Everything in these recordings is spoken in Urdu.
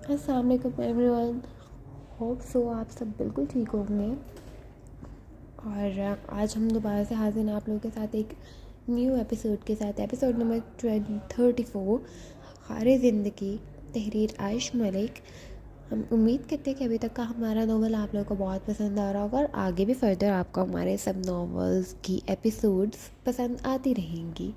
السلام علیکم ایوری ون. ہوپ سو آپ سب بالکل ٹھیک ہوں گے. اور آج ہم دوبارہ سے حاضر ہیں آپ لوگوں کے ساتھ ایک نیو ایپیسوڈ کے ساتھ. ایپیسوڈ نمبر 34 خار زندگی تحریر عائش ملک. ہم امید کرتے ہیں کہ ابھی تک کا ہمارا ناول آپ لوگوں کو بہت پسند آ رہا ہوگا اور آگے بھی فردر آپ کو ہمارے سب ناولز کی ایپیسوڈز پسند آتی رہیں گی.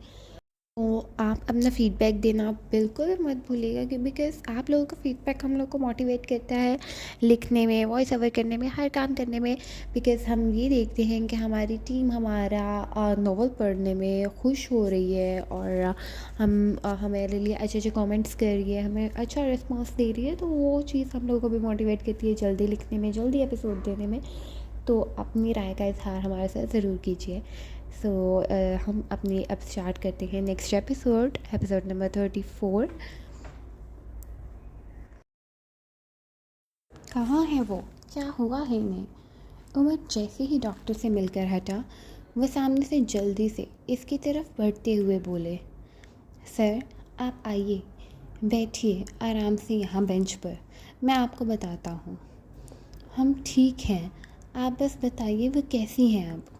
تو آپ اپنا فیڈ بیک دینا بالکل مت بھولیے گا بیکاز آپ لوگوں کا فیڈ بیک ہم لوگ کو موٹیویٹ کرتا ہے لکھنے میں، وائس اوور کرنے میں، ہر کام کرنے میں. بیکاز ہم یہ دیکھتے ہیں کہ ہماری ٹیم ہمارا ناول پڑھنے میں خوش ہو رہی ہے اور ہمارے لیے اچھے اچھے کامنٹس کر رہی ہے، ہمیں اچھا رسپانس دے رہی ہے. تو وہ چیز ہم لوگوں کو بھی موٹیویٹ کرتی ہے جلدی لکھنے میں، جلدی ایپیسوڈ دینے میں. تو اپنی رائے کا اظہار ہمارے ساتھ ضرور کیجیے. سو ہم اپنی اب اسٹارٹ کرتے ہیں نیکسٹ ایپیسوڈ نمبر 34. کہاں ہے وہ؟ کیا ہوا ہے انہیں؟ عمر جیسے ہی ڈاکٹر سے مل کر ہٹا، وہ سامنے سے جلدی سے اس کی طرف بڑھتے ہوئے بولے، سر آپ آئیے، بیٹھیے آرام سے یہاں بینچ پر، میں آپ کو بتاتا ہوں. ہم ٹھیک ہیں، آپ بس بتائیے وہ کیسی ہیں اب؟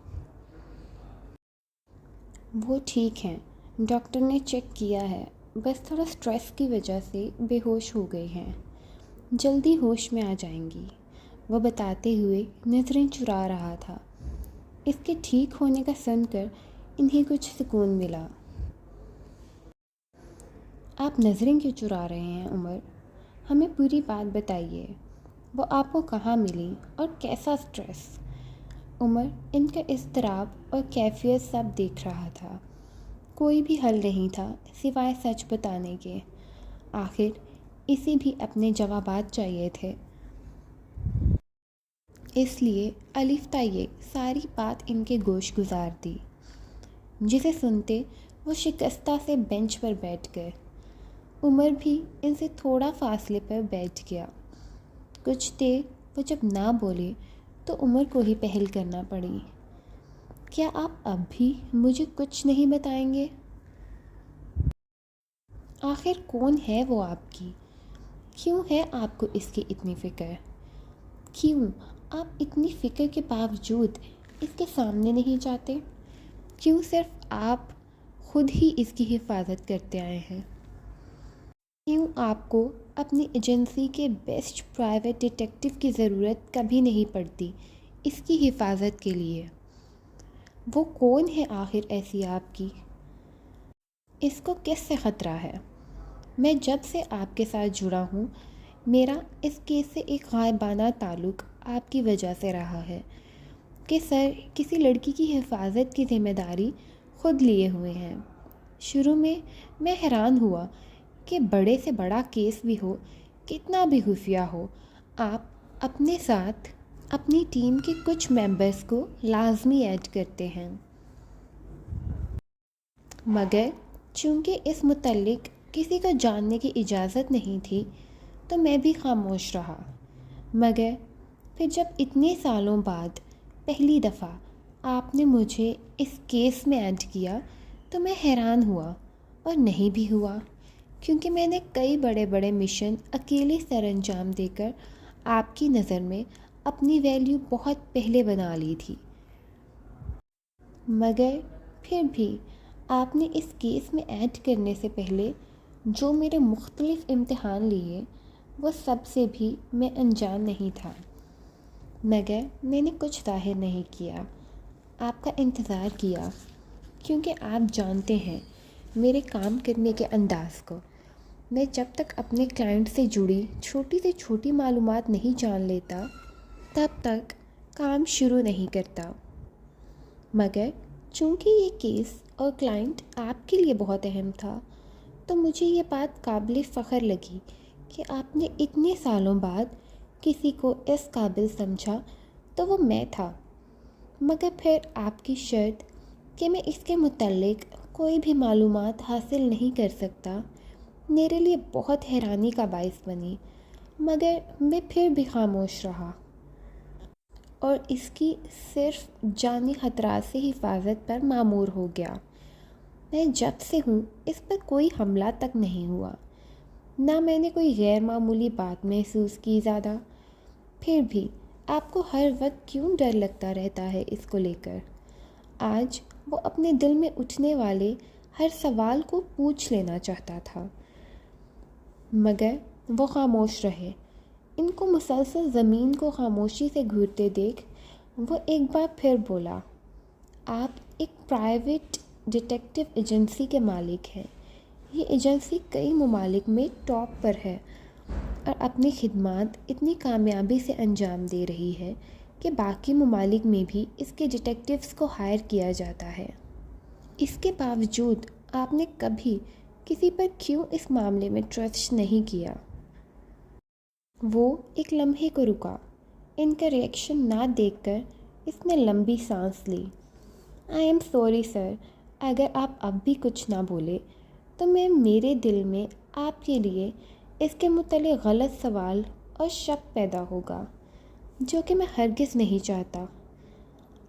وہ ٹھیک ہیں، ڈاکٹر نے چیک کیا ہے، بس تھوڑا سٹریس کی وجہ سے بے ہوش ہو گئی ہیں، جلدی ہوش میں آ جائیں گی. وہ بتاتے ہوئے نظریں چرا رہا تھا. اس کے ٹھیک ہونے کا سن کر انہیں کچھ سکون ملا. آپ نظریں کیوں چرا رہے ہیں عمر؟ ہمیں پوری بات بتائیے. وہ آپ کو کہاں ملی اور کیسا سٹریس؟ عمر ان کا اضطراب اور کیفیت سب دیکھ رہا تھا. کوئی بھی حل نہیں تھا سوائے سچ بتانے کے. آخر اسے بھی اپنے جوابات چاہیے تھے. اس لیے الف یہ ساری بات ان کے گوش گزار دی، جسے سنتے وہ شکستہ سے بینچ پر بیٹھ گئے. عمر بھی ان سے تھوڑا فاصلے پر بیٹھ گیا. کچھ دیر وہ جب نہ بولے تو عمر کو ہی پہل کرنا پڑی. کیا آپ اب بھی مجھے کچھ نہیں بتائیں گے؟ آخر کون ہے وہ آپ کی؟ کیوں ہے آپ کو اس کی اتنی فکر؟ کیوں آپ اتنی فکر کے باوجود اس کے سامنے نہیں جاتے؟ کیوں صرف آپ خود ہی اس کی حفاظت کرتے آئے ہیں؟ کیوں آپ کو اپنی ایجنسی کے بیسٹ پرائیویٹ ڈیٹیکٹیو کی ضرورت کبھی نہیں پڑتی اس کی حفاظت کے لیے؟ وہ کون ہے آخر ایسی آپ کی؟ اس کو کس سے خطرہ ہے؟ میں جب سے آپ کے ساتھ جڑا ہوں، میرا اس کیس سے ایک غائبانہ تعلق آپ کی وجہ سے رہا ہے کہ سر کسی لڑکی کی حفاظت کی ذمہ داری خود لیے ہوئے ہیں. شروع میں حیران ہوا کہ بڑے سے بڑا کیس بھی ہو، کتنا بھی خفیہ ہو، آپ اپنے ساتھ اپنی ٹیم کے کچھ ممبرز کو لازمی ایڈ کرتے ہیں. مگر چونکہ اس متعلق کسی کو جاننے کی اجازت نہیں تھی تو میں بھی خاموش رہا. مگر پھر جب اتنے سالوں بعد پہلی دفعہ آپ نے مجھے اس کیس میں ایڈ کیا تو میں حیران ہوا اور نہیں بھی ہوا، کیونکہ میں نے کئی بڑے بڑے مشن اکیلے سر انجام دے کر آپ کی نظر میں اپنی ویلیو بہت پہلے بنا لی تھی. مگر پھر بھی آپ نے اس کیس میں ایڈ کرنے سے پہلے جو میرے مختلف امتحان لیے وہ سب سے بھی میں انجان نہیں تھا. مگر میں نے کچھ ظاہر نہیں کیا، آپ کا انتظار کیا، کیونکہ آپ جانتے ہیں میرے کام کرنے کے انداز کو. میں جب تک اپنے کلائنٹ سے جڑی چھوٹی سے چھوٹی معلومات نہیں جان لیتا تب تک کام شروع نہیں کرتا. مگر چونکہ یہ کیس اور کلائنٹ آپ کے لیے بہت اہم تھا تو مجھے یہ بات قابل فخر لگی کہ آپ نے اتنے سالوں بعد کسی کو اس قابل سمجھا تو وہ میں تھا. مگر پھر آپ کی شرط کہ میں اس کے متعلق کوئی بھی معلومات حاصل نہیں کر سکتا میرے لیے بہت حیرانی کا باعث بنی. مگر میں پھر بھی خاموش رہا اور اس کی صرف جانی خطرات سے حفاظت پر مامور ہو گیا. میں جب سے ہوں اس پر کوئی حملہ تک نہیں ہوا، نہ میں نے کوئی غیر معمولی بات محسوس کی زیادہ۔ پھر بھی آپ کو ہر وقت کیوں ڈر لگتا رہتا ہے اس کو لے کر؟ آج وہ اپنے دل میں اٹھنے والے ہر سوال کو پوچھ لینا چاہتا تھا، مگر وہ خاموش رہے۔ ان کو مسلسل زمین کو خاموشی سے گھورتے دیکھ وہ ایک بار پھر بولا، آپ ایک پرائیویٹ ڈیٹیکٹیو ایجنسی کے مالک ہیں۔ یہ ایجنسی کئی ممالک میں ٹاپ پر ہے اور اپنی خدمات اتنی کامیابی سے انجام دے رہی ہے کہ باقی ممالک میں بھی اس کے ڈیٹیکٹیوز کو ہائر کیا جاتا ہے۔ اس کے باوجود آپ نے کبھی کسی پر کیوں اس معاملے میں ٹرسٹ نہیں کیا؟ وہ ایک لمحے کو رکا۔ ان کا ریئیکشن نہ دیکھ کر اس نے لمبی سانس لی۔ آئی ایم سوری سر، اگر آپ اب بھی کچھ نہ بولے تو میرے دل میں آپ کے لیے اس کے متعلق غلط سوال اور شک پیدا ہوگا، جو کہ میں ہرگز نہیں چاہتا۔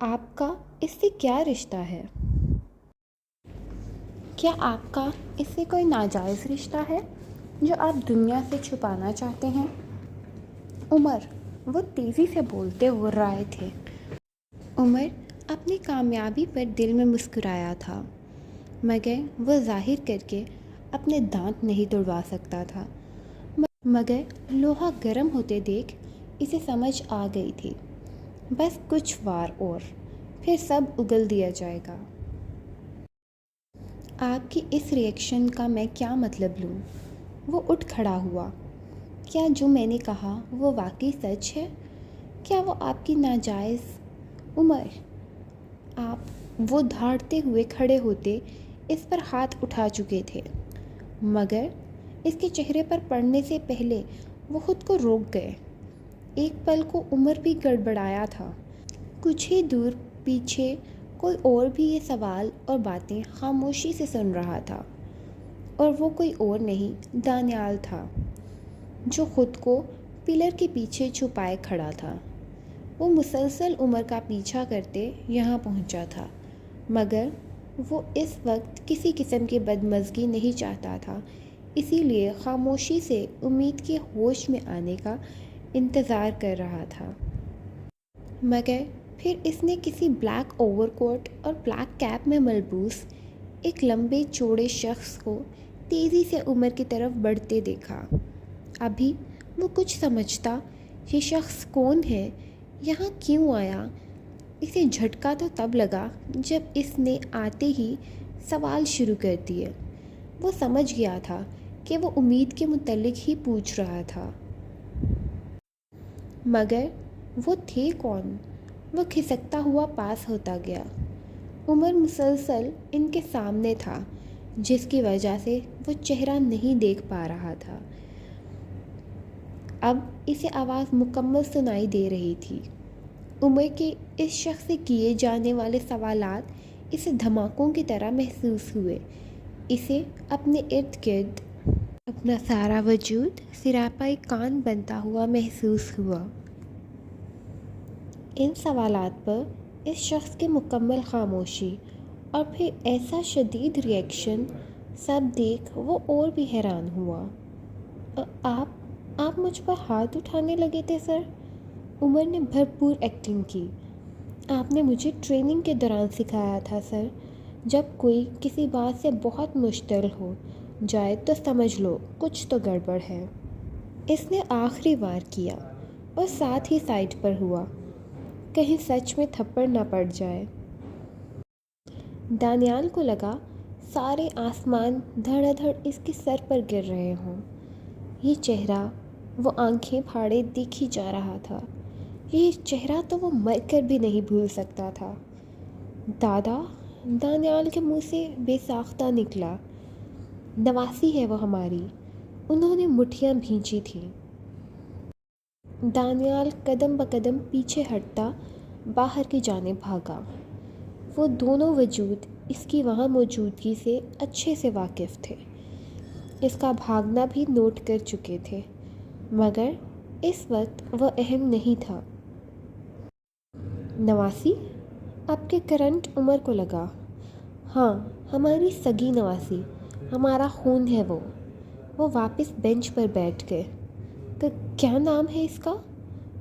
آپ کا اس سے کیا رشتہ ہے؟ کیا آپ کا اس سے کوئی ناجائز رشتہ ہے جو آپ دنیا سے چھپانا چاہتے ہیں؟ عمر، وہ تیزی سے بولتے ہوئے رائے تھے۔ عمر اپنی کامیابی پر دل میں مسکرایا تھا، مگر وہ ظاہر کر کے اپنے دانت نہیں توڑوا سکتا تھا۔ مگر لوہا گرم ہوتے دیکھ اسے سمجھ آ گئی تھی، بس کچھ وار اور پھر سب اگل دیا جائے گا۔ آپ کی اس ریئیکشن کا میں کیا مطلب لوں؟ وہ اٹھ کھڑا ہوا۔ کیا جو میں نے کہا وہ واقعی سچ ہے؟ کیا وہ آپ کی ناجائز؟ عمر، وہ دھاڑتے ہوئے کھڑے ہوتے اس پر ہاتھ اٹھا چکے تھے، مگر اس کے چہرے پر پڑنے سے پہلے وہ خود کو روک گئے۔ ایک پل کو عمر بھی گڑبڑایا تھا۔ کچھ ہی دور پیچھے کوئی اور بھی یہ سوال اور باتیں خاموشی سے سن رہا تھا، اور وہ کوئی اور نہیں دانیال تھا، جو خود کو پلر کے پیچھے چھپائے کھڑا تھا۔ وہ مسلسل عمر کا پیچھا کرتے یہاں پہنچا تھا، مگر وہ اس وقت کسی قسم کی بدمزگی نہیں چاہتا تھا، اسی لیے خاموشی سے امید کے ہوش میں آنے کا انتظار کر رہا تھا۔ مگر پھر اس نے کسی بلیک اوور کوٹ اور بلیک کیپ میں ملبوس ایک لمبے چوڑے شخص کو تیزی سے عمر کی طرف بڑھتے دیکھا۔ ابھی وہ کچھ سمجھتا، یہ شخص کون ہے، یہاں کیوں آیا؟ اسے جھٹکا تو تب لگا جب اس نے آتے ہی سوال شروع کر دیے۔ وہ سمجھ گیا تھا کہ وہ امید کے متعلق ہی پوچھ رہا تھا، مگر وہ تھے کون؟ وہ کھسکتا ہوا پاس ہوتا گیا۔ عمر مسلسل ان کے سامنے تھا، جس کی وجہ سے وہ چہرہ نہیں دیکھ پا رہا تھا۔ اب اسے آواز مکمل سنائی دے رہی تھی۔ عمر کے اس شخص سے کیے جانے والے سوالات اسے دھماکوں کی طرح محسوس ہوئے۔ اسے اپنے ارد گرد اپنا سارا وجود سراپا کان بنتا ہوا محسوس ہوا۔ ان سوالات پر اس شخص کی مکمل خاموشی اور پھر ایسا شدید ریئیکشن سب دیکھ وہ اور بھی حیران ہوا۔ آپ مجھ پر ہاتھ اٹھانے لگے تھے سر؟ عمر نے بھرپور ایکٹنگ کی۔ آپ نے مجھے ٹریننگ کے دوران سکھایا تھا سر، جب کوئی کسی بات سے بہت مشتعل ہو جائے تو سمجھ لو کچھ تو گڑبڑ ہے۔ اس نے آخری وار کیا اور ساتھ ہی سائڈ پر ہوا، کہیں سچ میں تھپڑ نہ پڑ جائے۔ دانیال کو لگا سارے آسمان دھڑا دھڑ اس کے سر پر گر رہے ہوں۔ یہ چہرہ وہ آنکھیں پھاڑے دیکھی جا رہا تھا۔ یہ چہرہ تو وہ مر کر بھی نہیں بھول سکتا تھا۔ دادا، دانیال کے منہ سے بے ساختہ نکلا۔ نواسی ہے وہ ہماری۔ انہوں نے مٹھیاں بھینچی تھیں۔ دانیال قدم بقدم پیچھے ہٹتا باہر کی جانب بھاگا۔ وہ دونوں وجود اس کی وہاں موجودگی سے اچھے سے واقف تھے، اس کا بھاگنا بھی نوٹ کر چکے تھے، مگر اس وقت وہ اہم نہیں تھا۔ نواسی؟ آپ کے کرنٹ عمر کو لگا۔ ہاں، ہماری سگی نواسی، ہمارا خون ہے وہ۔ وہ واپس بینچ پر بیٹھ گئے۔ کیا نام ہے اس کا؟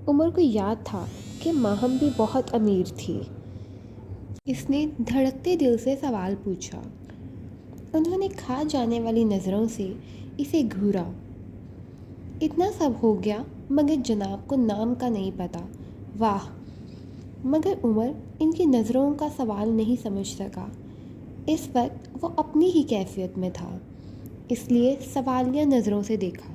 عمر کو یاد تھا کہ ماہم بھی بہت امیر تھی۔ اس نے دھڑکتے دل سے سوال پوچھا۔ انہوں نے کھا جانے والی نظروں سے اسے گھورا۔ اتنا سب ہو گیا مگر جناب کو نام کا نہیں پتہ، واہ! مگر عمر ان کی نظروں کا سوال نہیں سمجھ سکا۔ اس وقت وہ اپنی ہی کیفیت میں تھا، اس لیے سوالیہ نظروں سے دیکھا۔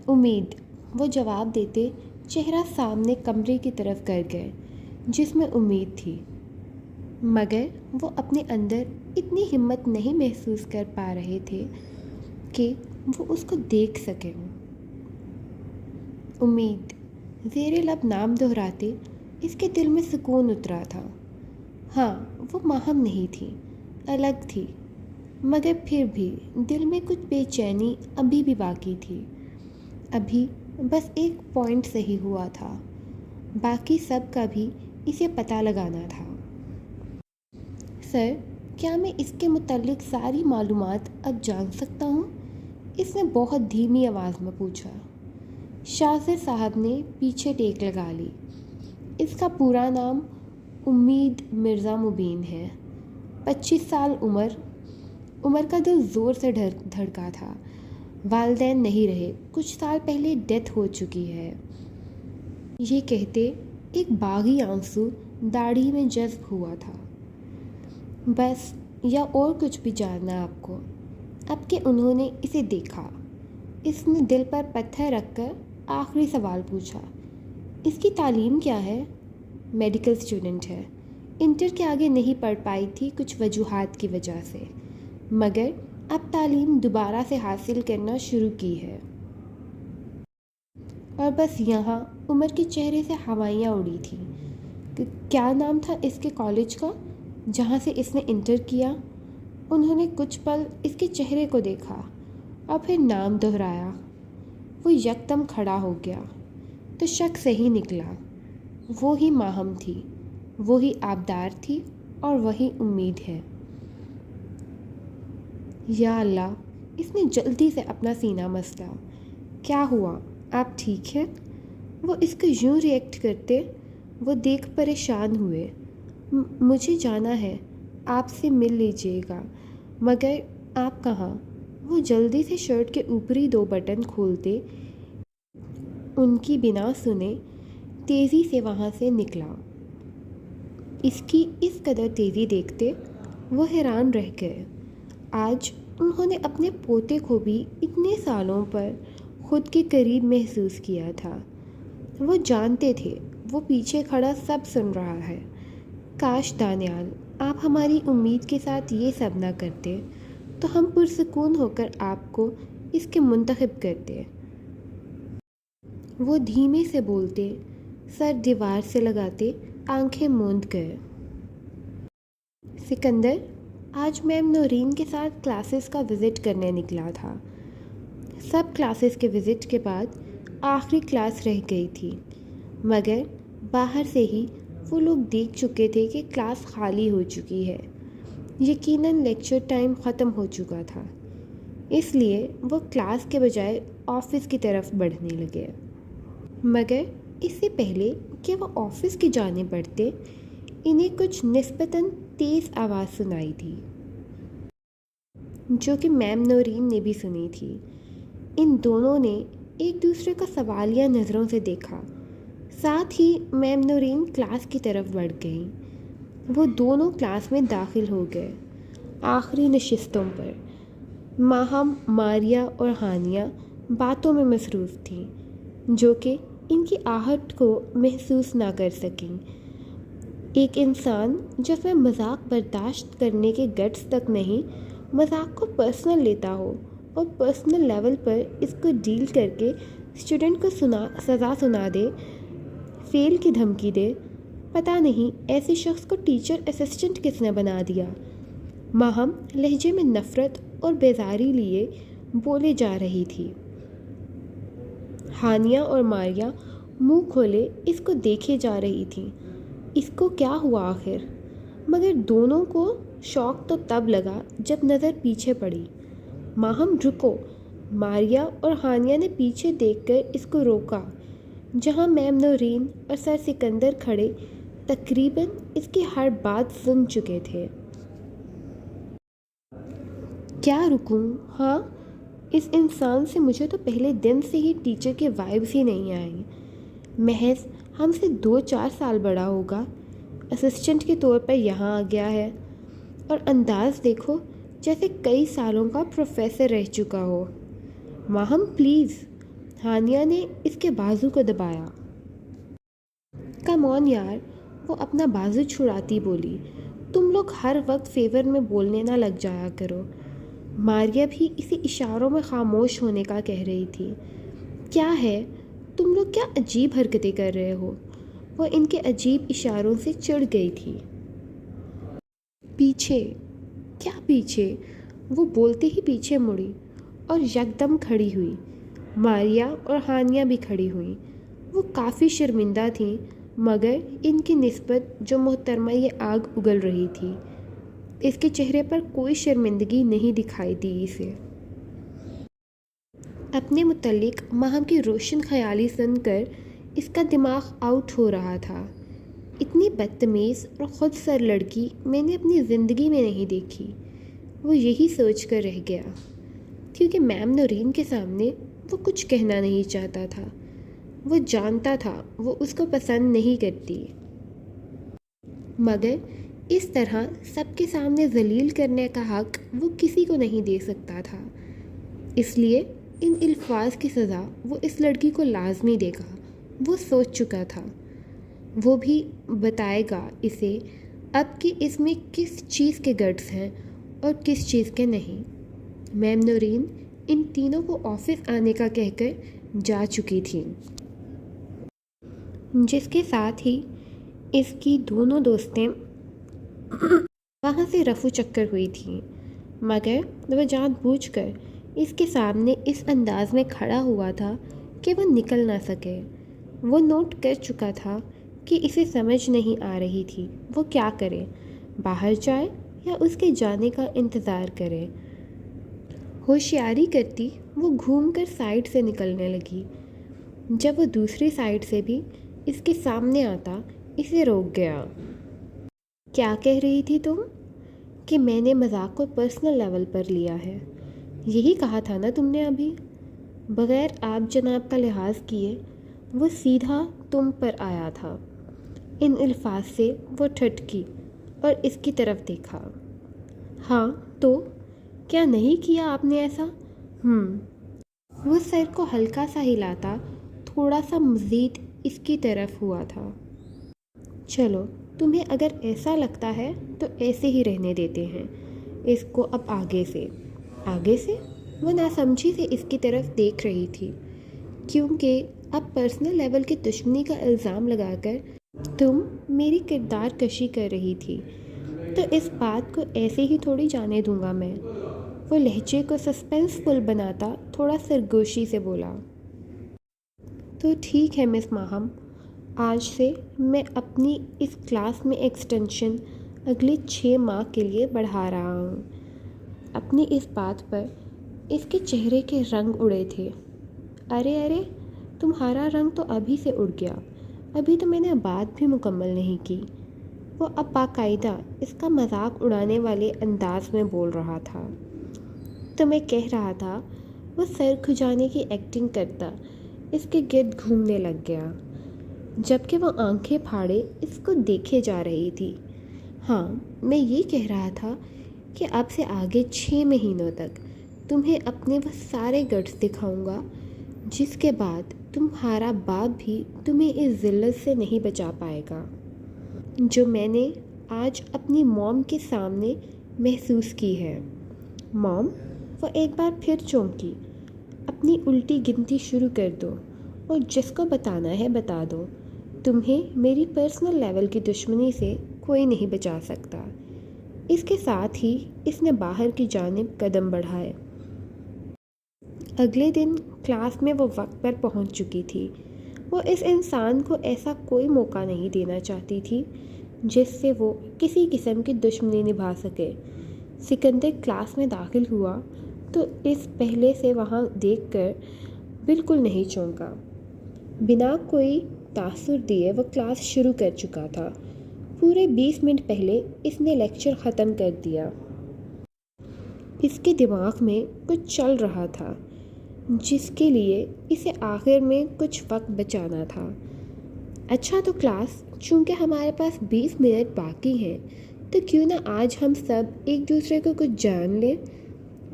امید، وہ جواب دیتے چہرہ سامنے کمرے کی طرف کر گئے جس میں امید تھی، مگر وہ اپنے اندر اتنی ہمت نہیں محسوس کر پا رہے تھے کہ وہ اس کو دیکھ سکیں۔ امید، زیر لب نام دہراتے اس کے دل میں سکون اترا تھا۔ ہاں، وہ ماہم نہیں تھی، الگ تھی، مگر پھر بھی دل میں کچھ بے چینی ابھی بھی باقی تھی۔ ابھی بس ایک پوائنٹ صحیح ہوا تھا، باقی سب کا بھی اسے پتہ لگانا تھا۔ سر، کیا میں اس کے متعلق ساری معلومات اب جان سکتا ہوں؟ اس نے بہت دھیمی آواز میں پوچھا۔ شاہزر صاحب نے پیچھے ٹیک لگا لی۔ اس کا پورا نام امید مرزا مبین ہے، 25 سال عمر۔ عمر کا دل زور سے دھڑکا تھا۔ والدین نہیں رہے، کچھ سال پہلے ڈیتھ ہو چکی ہے۔ یہ کہتے ایک باغی آنسو داڑھی میں جذب ہوا تھا۔ بس، یا اور کچھ بھی جاننا آپ کو؟ اب کہ انہوں نے اسے دیکھا، اس نے دل پر پتھر رکھ کر آخری سوال پوچھا۔ اس کی تعلیم کیا ہے؟ میڈیکل اسٹوڈنٹ ہے، انٹر کے آگے نہیں پڑھ پائی تھی کچھ وجوہات کی وجہ سے، مگر اب تعلیم دوبارہ سے حاصل کرنا شروع کی ہے۔ اور بس یہاں عمر کے چہرے سے ہوائیاں اڑی تھیں۔ کیا نام تھا اس کے کالج کا جہاں سے اس نے انٹر کیا؟ انہوں نے کچھ پل اس کے چہرے کو دیکھا اور پھر نام دہرایا۔ وہ یکدم کھڑا ہو گیا۔ تو شک صحیح نکلا، وہی ماہم تھی، وہی آبدار تھی اور وہی امید ہے۔ یا اللہ! اس نے جلدی سے اپنا سینہ مسلا۔ کیا ہوا؟ آپ ٹھیک ہیں؟ وہ اس کو یوں ریئیکٹ کرتے وہ دیکھ پریشان ہوئے۔ مجھے جانا ہے، آپ سے مل لیجیے گا، مگر آپ کہاں؟ وہ جلدی سے شرٹ کے اوپری 2 بٹن کھولتے ان کی بنا سنے تیزی سے وہاں سے نکلا۔ اس کی اس قدر تیزی دیکھتے وہ حیران رہ گئے۔ آج انہوں نے اپنے پوتے کو بھی اتنے سالوں پر خود کے قریب محسوس کیا تھا۔ وہ جانتے تھے وہ پیچھے کھڑا سب سن رہا ہے۔ کاش دانیال، آپ ہماری امید کے ساتھ یہ سب نہ کرتے تو ہم پرسکون ہو کر آپ کو اس کے منتخب کرتے۔ وہ دھیمے سے بولتے، سر دیوار سے لگاتے آنکھیں موند گئے۔ سکندر آج میم نورین کے ساتھ کلاسز کا وزٹ کرنے نکلا تھا۔ سب کلاسز کے وزٹ کے بعد آخری کلاس رہ گئی تھی، مگر باہر سے ہی وہ لوگ دیکھ چکے تھے کہ کلاس خالی ہو چکی ہے۔ یقیناً لیکچر ٹائم ختم ہو چکا تھا، اس لیے وہ کلاس کے بجائے آفس کی طرف بڑھنے لگے۔ مگر اس سے پہلے کہ وہ آفس کی جانب بڑھتے، انہیں کچھ نسبتاً تیز آواز سنائی دی، جو کہ میم نورین نے بھی سنی تھی۔ ان دونوں نے ایک دوسرے کا سوالیہ نظروں سے دیکھا، ساتھ ہی میم نورین کلاس کی طرف بڑھ گئیں۔ وہ دونوں کلاس میں داخل ہو گئے۔ آخری نشستوں پر ماہم، ماریہ اور ہانیہ باتوں میں مصروف تھیں، جو کہ ان کی آہٹ کو محسوس نہ کر سکیں۔ ایک انسان جس میں مذاق برداشت کرنے کے گٹس تک نہیں، مذاق کو پرسنل لیتا ہو اور پرسنل لیول پر اس کو ڈیل کر کے اسٹوڈنٹ کو سزا سنا دے، فیل کی دھمکی دے، پتہ نہیں ایسے شخص کو ٹیچر اسسٹنٹ کس نے بنا دیا۔ ماہم لہجے میں نفرت اور بیزاری لیے بولے جا رہی تھی۔ ہانیہ اور ماریہ منہ کھولے اس کو دیکھے جا رہی تھیں۔ اس کو کیا ہوا آخر؟ مگر دونوں کو شوق تو تب لگا جب نظر پیچھے پڑی۔ ماہم رکو، ماریا اور ہانیہ نے پیچھے دیکھ کر اس کو روکا، جہاں میم نورین اور سر سکندر کھڑے تقریباً اس کی ہر بات سن چکے تھے۔ کیا رکوں؟ ہاں، اس انسان سے مجھے تو پہلے دن سے ہی ٹیچر کے وائبس ہی نہیں آئیں۔ محض ہم سے 2-4 سال بڑا ہوگا، اسسٹنٹ کے طور پر یہاں آ گیا ہے، اور انداز دیکھو جیسے کئی سالوں کا پروفیسر رہ چکا ہو۔ ماہم پلیز، ہانیہ نے اس کے بازو کو دبایا۔ کم آن یار، وہ اپنا بازو چھڑاتی بولی، تم لوگ ہر وقت فیور میں بولنے نہ لگ جایا کرو۔ ماریا بھی اسی اشاروں میں خاموش ہونے کا کہہ رہی تھی۔ کیا ہے، تم لوگ کیا عجیب حرکتیں کر رہے ہو؟ وہ ان کے عجیب اشاروں سے چڑ گئی تھی۔ پیچھے؟ کیا پیچھے؟ وہ بولتے ہی پیچھے مڑی اور یکدم کھڑی ہوئی۔ ماریا اور ہانیہ بھی کھڑی ہوئیں۔ وہ کافی شرمندہ تھیں، مگر ان کی نسبت جو محترمہ یہ آگ اگل رہی تھی، اس کے چہرے پر کوئی شرمندگی نہیں دکھائی دی اسے۔ اپنے متعلق ماہم کی روشن خیالی سن کر اس کا دماغ آؤٹ ہو رہا تھا۔ اتنی بدتمیز اور خود سر لڑکی میں نے اپنی زندگی میں نہیں دیکھی، وہ یہی سوچ کر رہ گیا، کیونکہ میم نورین کے سامنے وہ کچھ کہنا نہیں چاہتا تھا۔ وہ جانتا تھا وہ اس کو پسند نہیں کرتی، مگر اس طرح سب کے سامنے ذلیل کرنے کا حق وہ کسی کو نہیں دے سکتا تھا۔ اس لیے ان الفاظ کی سزا وہ اس لڑکی کو لازمی دے گا، وہ سوچ چکا تھا۔ وہ بھی بتائے گا اسے اب کہ اس میں کس چیز کے گٹس ہیں اور کس چیز کے نہیں۔ میم نورین ان تینوں کو آفس آنے کا کہہ کر جا چکی تھی، جس کے ساتھ ہی اس کی دونوں دوستیں وہاں سے رفو چکر ہوئی تھیں، مگر وہ جان بوجھ کر اس کے سامنے اس انداز میں کھڑا ہوا تھا کہ وہ نکل نہ سکے۔ وہ نوٹ کر چکا تھا کہ اسے سمجھ نہیں آ رہی تھی وہ کیا کرے، باہر جائے یا اس کے جانے کا انتظار کرے۔ ہوشیاری کرتی وہ گھوم کر سائڈ سے نکلنے لگی۔ جب وہ دوسری سائڈ سے بھی اس کے سامنے آتا اسے روک گیا۔ کیا کہہ رہی تھی تم؟ کہ میں نے مذاق کو پرسنل لیول پر لیا ہے، یہی کہا تھا نا تم نے ابھی؟ بغیر آپ جناب کا لحاظ کیے وہ سیدھا تم پر آیا تھا۔ ان الفاظ سے وہ ٹھٹکی اور اس کی طرف دیکھا۔ ہاں تو کیا نہیں کیا آپ نے ایسا؟ وہ سر کو ہلکا سا ہلاتا تھوڑا سا مزید اس کی طرف ہوا تھا۔ چلو تمہیں اگر ایسا لگتا ہے تو ایسے ہی رہنے دیتے ہیں اس کو اب آگے سے۔ وہ ناسمجھی سے اس کی طرف دیکھ رہی تھی، کیونکہ اب پرسنل لیول کی دشمنی کا الزام لگا کر تم میری کردار کشی کر رہی تھی، تو اس بات کو ایسے ہی تھوڑی جانے دوں گا میں۔ وہ لہجے کو سسپینس فل بناتا تھوڑا سرگوشی سے بولا۔ تو ٹھیک ہے مس ماہم، آج سے میں اپنی اس کلاس میں ایکسٹینشن اگلے 6 ماہ کے لیے بڑھا رہا ہوں۔ اپنی اس بات پر اس کے چہرے کے رنگ اڑے تھے۔ ارے تمہارا رنگ تو ابھی سے اڑ گیا، ابھی تو میں نے بات بھی مکمل نہیں کی۔ وہ اب باقاعدہ اس کا مذاق اڑانے والے انداز میں بول رہا تھا۔ تو میں کہہ رہا تھا، وہ سر کھجانے کی ایکٹنگ کرتا اس کے گرد گھومنے لگ گیا، جبکہ وہ آنکھیں پھاڑے اس کو دیکھے جا رہی تھی۔ ہاں، میں یہ کہہ رہا تھا کہ اب سے آگے 6 مہینوں تک تمہیں اپنے وہ سارے گٹس دکھاؤں گا جس کے بعد تمہارا باپ بھی تمہیں اس ذلت سے نہیں بچا پائے گا جو میں نے آج اپنی موم کے سامنے محسوس کی ہے۔ موم؟ وہ ایک بار پھر چونکی۔ اپنی الٹی گنتی شروع کر دو اور جس کو بتانا ہے بتا دو، تمہیں میری پرسنل لیول کی دشمنی سے کوئی نہیں بچا سکتا۔ اس کے ساتھ ہی اس نے باہر کی جانب قدم بڑھائے۔ اگلے دن کلاس میں وہ وقت پر پہنچ چکی تھی۔ وہ اس انسان کو ایسا کوئی موقع نہیں دینا چاہتی تھی جس سے وہ کسی قسم کی دشمنی نبھا سکے۔ سکندر کلاس میں داخل ہوا تو اس پہلے سے وہاں دیکھ کر بالکل نہیں چونکا۔ بنا کوئی تاثر دیے وہ کلاس شروع کر چکا تھا۔ پورے 20 منٹ پہلے اس نے لیکچر ختم کر دیا۔ اس کے دماغ میں کچھ چل رہا تھا جس کے لیے اسے آخر میں کچھ وقت بچانا تھا۔ اچھا تو کلاس، چونکہ ہمارے پاس 20 منٹ باقی ہیں تو کیوں نہ آج ہم سب ایک دوسرے کو کچھ جان لیں۔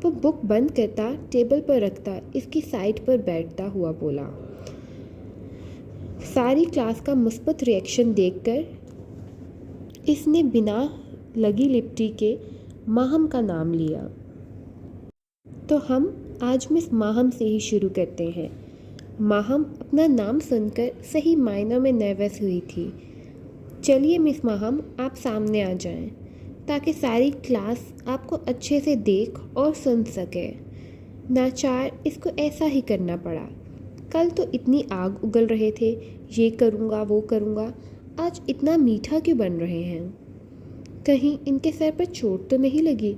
وہ بک بند کرتا، ٹیبل پر رکھتا، اس کی سائٹ پر بیٹھتا ہوا بولا۔ ساری کلاس کا مثبت ری ایکشن دیکھ کر اس نے بنا لگی لپٹی کے ماہم کا نام لیا۔ تو ہم آج مس ماہم سے ہی شروع کرتے ہیں۔ ماہم اپنا نام سن کر صحیح معنوں میں نروس ہوئی تھی۔ چلیے مس ماہم، آپ سامنے آ جائیں تاکہ ساری کلاس آپ کو اچھے سے دیکھ اور سن سکے۔ ناچار اس کو ایسا ہی کرنا پڑا۔ کل تو اتنی آگ اگل رہے تھے، یہ کروں گا وہ کروں گا، آج اتنا میٹھا کیوں بن رہے ہیں؟ کہیں ان کے سر پر چوٹ تو نہیں لگی؟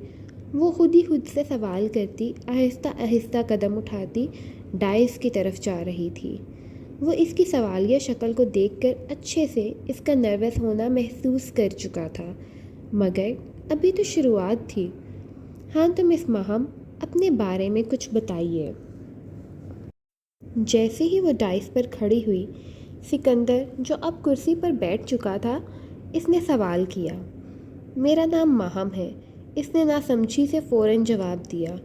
وہ خود ہی خود سے سوال کرتی، آہستہ آہستہ قدم اٹھاتی ڈائس کی طرف جا رہی تھی۔ وہ اس کی سوالیہ شکل کو دیکھ کر اچھے سے اس کا نروس ہونا محسوس کر چکا تھا، مگر ابھی تو شروعات تھی۔ ہاں تو مس ماہم، اپنے بارے میں کچھ بتائیے۔ جیسے ہی وہ ڈائس پر کھڑی ہوئی، سکندر جو اب کرسی پر بیٹھ چکا تھا، اس نے سوال کیا۔ میرا نام ماہم ہے، اس نے ناسمجھی سے فوراً جواب دیا۔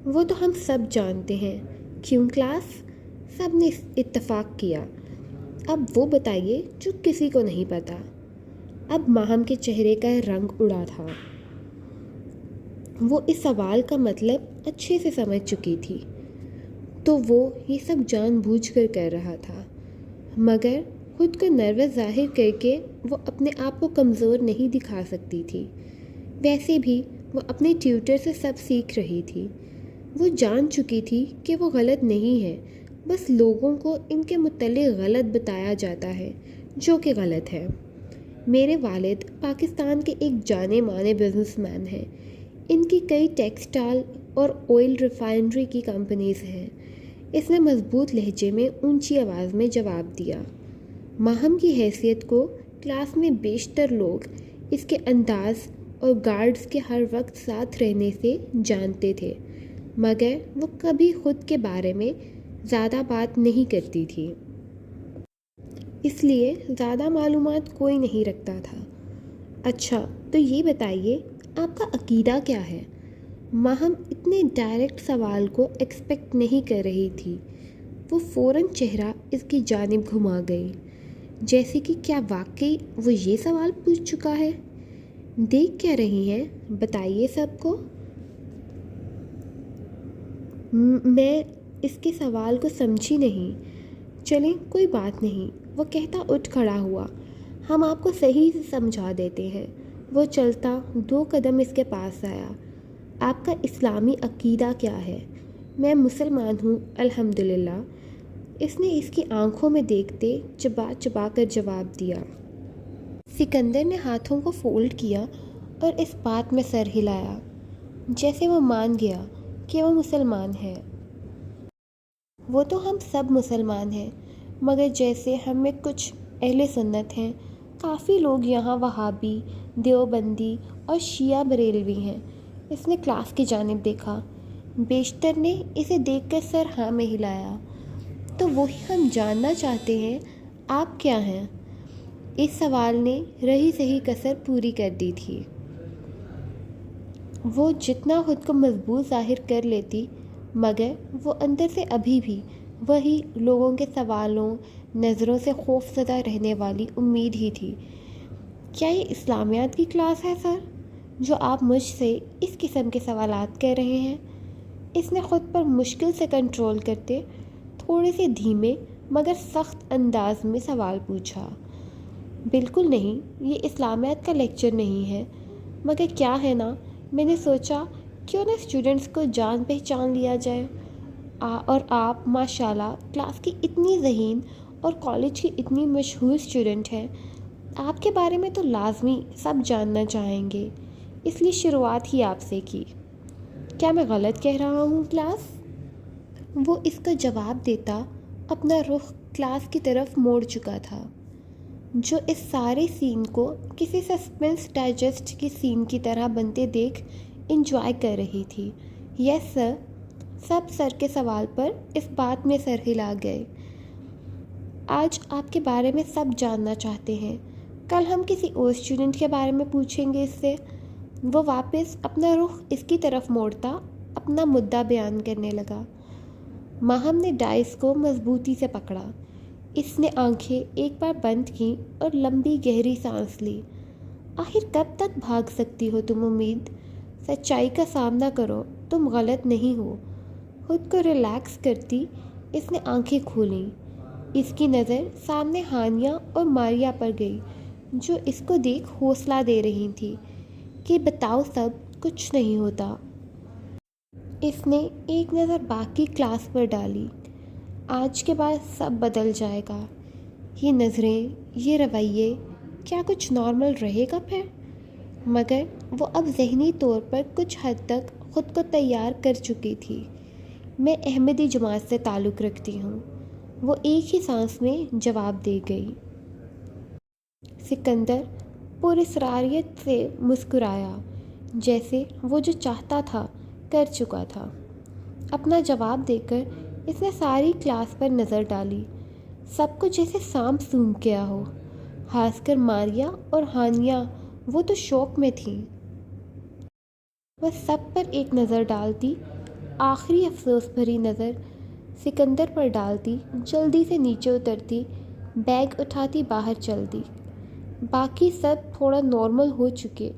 وہ تو ہم سب جانتے ہیں، کیوں کلاس؟ سب نے اتفاق کیا۔ اب وہ بتائیے جو کسی کو نہیں پتا۔ اب ماہم کے چہرے کا رنگ اڑا تھا۔ وہ اس سوال کا مطلب اچھے سے سمجھ چکی تھی، تو وہ یہ سب جان بوجھ کر کر رہا تھا، مگر خود کو نروس ظاہر کر کے وہ اپنے آپ کو کمزور نہیں دکھا سکتی تھی۔ ویسے بھی وہ اپنے ٹیوٹر سے سب سیکھ رہی تھی۔ وہ جان چکی تھی کہ وہ غلط نہیں ہے، بس لوگوں کو ان کے متعلق غلط بتایا جاتا ہے، جو کہ غلط ہے۔ میرے والد پاکستان کے ایک جانے مانے بزنس مین ہیں۔ ان کی کئی ٹیکسٹائل اور آئل ریفائنری کی کمپنیز ہیں۔ اس نے مضبوط لہجے میں اونچی آواز میں جواب دیا۔ ماہم کی حیثیت کو کلاس میں بیشتر لوگ اس کے انداز اور گارڈز کے ہر وقت ساتھ رہنے سے جانتے تھے، مگر وہ کبھی خود کے بارے میں زیادہ بات نہیں کرتی تھی، اس لیے زیادہ معلومات کوئی نہیں رکھتا تھا۔ اچھا تو یہ بتائیے، آپ کا عقیدہ کیا ہے؟ ماہم اتنے ڈائریکٹ سوال کو ایکسپیکٹ نہیں کر رہی تھی۔ وہ فوراً چہرہ اس کی جانب گھما گئی، جیسے کہ کیا واقعی وہ یہ سوال پوچھ چکا ہے؟ دیکھ کیا رہی ہیں، بتائیے سب کو۔ میں اس کے سوال کو سمجھی نہیں۔ چلیں کوئی بات نہیں، وہ کہتا اٹھ کھڑا ہوا، ہم آپ کو صحیح سے سمجھا دیتے ہیں۔ وہ چلتا 2 قدم اس کے پاس آیا۔ آپ کا اسلامی عقیدہ کیا ہے؟ میں مسلمان ہوں الحمدللہ، اس نے اس کی آنکھوں میں دیکھتے چبا چبا کر جواب دیا۔ سکندر نے ہاتھوں کو فولڈ کیا اور اس بات میں سر ہلایا جیسے وہ مان گیا کہ وہ مسلمان ہے۔ وہ تو ہم سب مسلمان ہیں، مگر جیسے ہم میں کچھ اہل سنت ہیں، کافی لوگ یہاں وہابی، دیوبندی اور شیعہ بریلوی ہیں۔ اس نے کلاس کی جانب دیکھا۔ بیشتر نے اسے دیکھ کر سر ہاں میں ہلایا۔ تو وہی ہم جاننا چاہتے ہیں، آپ کیا ہیں؟ اس سوال نے رہی سہی کسر پوری کر دی تھی۔ وہ جتنا خود کو مضبوط ظاہر کر لیتی، مگر وہ اندر سے ابھی بھی وہی لوگوں کے سوالوں، نظروں سے خوف زدہ رہنے والی امید ہی تھی۔ کیا یہ اسلامیات کی کلاس ہے سر، جو آپ مجھ سے اس قسم کے سوالات کر رہے ہیں؟ اس نے خود پر مشکل سے کنٹرول کرتے تھوڑے سے دھیمے مگر سخت انداز میں سوال پوچھا۔ بالکل نہیں، یہ اسلامیات کا لیکچر نہیں ہے، مگر کیا ہے نا، میں نے سوچا کیوں نہ اسٹوڈنٹس کو جان پہچان لیا جائے۔ اور آپ ماشاءاللہ کلاس کی اتنی ذہین اور کالج کی اتنی مشہور اسٹوڈنٹ ہیں، آپ کے بارے میں تو لازمی سب جاننا چاہیں گے، اس لیے شروعات ہی آپ سے کی۔ کیا میں غلط کہہ رہا ہوں کلاس؟ وہ اس کا جواب دیتا اپنا رخ کلاس کی طرف موڑ چکا تھا، جو اس سارے سین کو کسی سسپنس ڈائجسٹ کی سین کی طرح بنتے دیکھ انجوائے کر رہی تھی۔ یس سر، سب سر کے سوال پر اس بات میں سر ہلا گئے۔ آج آپ کے بارے میں سب جاننا چاہتے ہیں، کل ہم کسی اور اسٹوڈنٹ کے بارے میں پوچھیں گے اس سے۔ وہ واپس اپنا رخ اس کی طرف موڑتا اپنا مدعا بیان کرنے لگا۔ ماہم نے ڈائس کو مضبوطی سے پکڑا۔ اس نے آنکھیں ایک بار بند کیں اور لمبی گہری سانس لی۔ آخر کب تک بھاگ سکتی ہو تم امید؟ سچائی کا سامنا کرو، تم غلط نہیں ہو۔ خود کو ریلیکس کرتی اس نے آنکھیں کھولیں۔ اس کی نظر سامنے ہانیہ اور ماریا پر گئی، جو اس کو دیکھ حوصلہ دے رہی تھی کہ بتاؤ سب کچھ نہیں ہوتا۔ اس نے ایک نظر باقی کلاس پر ڈالی۔ آج کے بعد سب بدل جائے گا۔ یہ نظریں، یہ رویے، کیا کچھ نارمل رہے گا پھر؟ مگر وہ اب ذہنی طور پر کچھ حد تک خود کو تیار کر چکی تھی۔ میں احمدی جماعت سے تعلق رکھتی ہوں، وہ ایک ہی سانس میں جواب دے گئی۔ سکندر پراسراریت سے مسکرایا، جیسے وہ جو چاہتا تھا کر چکا تھا۔ اپنا جواب دے کر اس نے ساری کلاس پر نظر ڈالی، سب کو جیسے سانپ سونگھ گیا ہو، خاص کر ماریا اور ہانیہ، وہ تو شوق میں تھیں۔ وہ سب پر ایک نظر ڈالتی، آخری افسوس بھری نظر سکندر پر ڈالتی، جلدی سے نیچے اترتی، بیگ اٹھاتی باہر چلتی۔ باقی سب تھوڑا نارمل ہو چکے،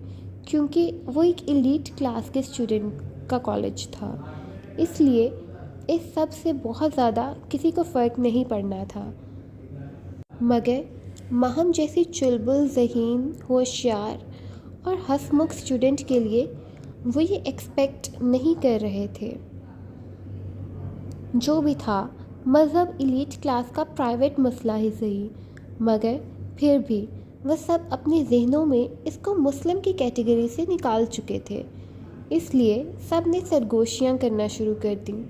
کیونکہ وہ ایک ایلیٹ کلاس کے اسٹوڈنٹ کا کالج تھا، اس لیے اس سب سے بہت زیادہ کسی کو فرق نہیں پڑنا تھا۔ مگر ماہم جیسی چلبل ذہین، ہوشیار اور ہنس مکھ اسٹوڈنٹ کے لیے وہ یہ ایکسپیکٹ نہیں کر رہے تھے۔ جو بھی تھا، مذہب ایلیٹ کلاس کا پرائیویٹ مسئلہ ہی صحیح، مگر پھر بھی وہ سب اپنے ذہنوں میں اس کو مسلم کی کیٹیگری سے نکال چکے تھے، اس لیے سب نے سرگوشیاں کرنا شروع کر دیں۔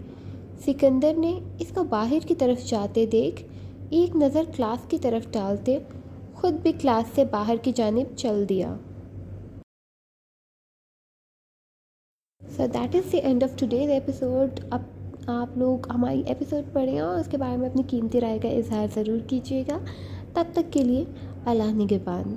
سکندر نے اس کو باہر کی طرف جاتے دیکھ ایک نظر کلاس کی طرف ڈالتے خود بھی کلاس سے باہر کی جانب چل دیا۔ So that is the end of today's episode۔ اب آپ لوگ ہماری ایپیسوڈ پڑھیں اور اس کے بارے میں اپنی قیمتی رائے کا اظہار ضرور کیجیے گا۔ تب تک کے لیے اللہ نگہبان۔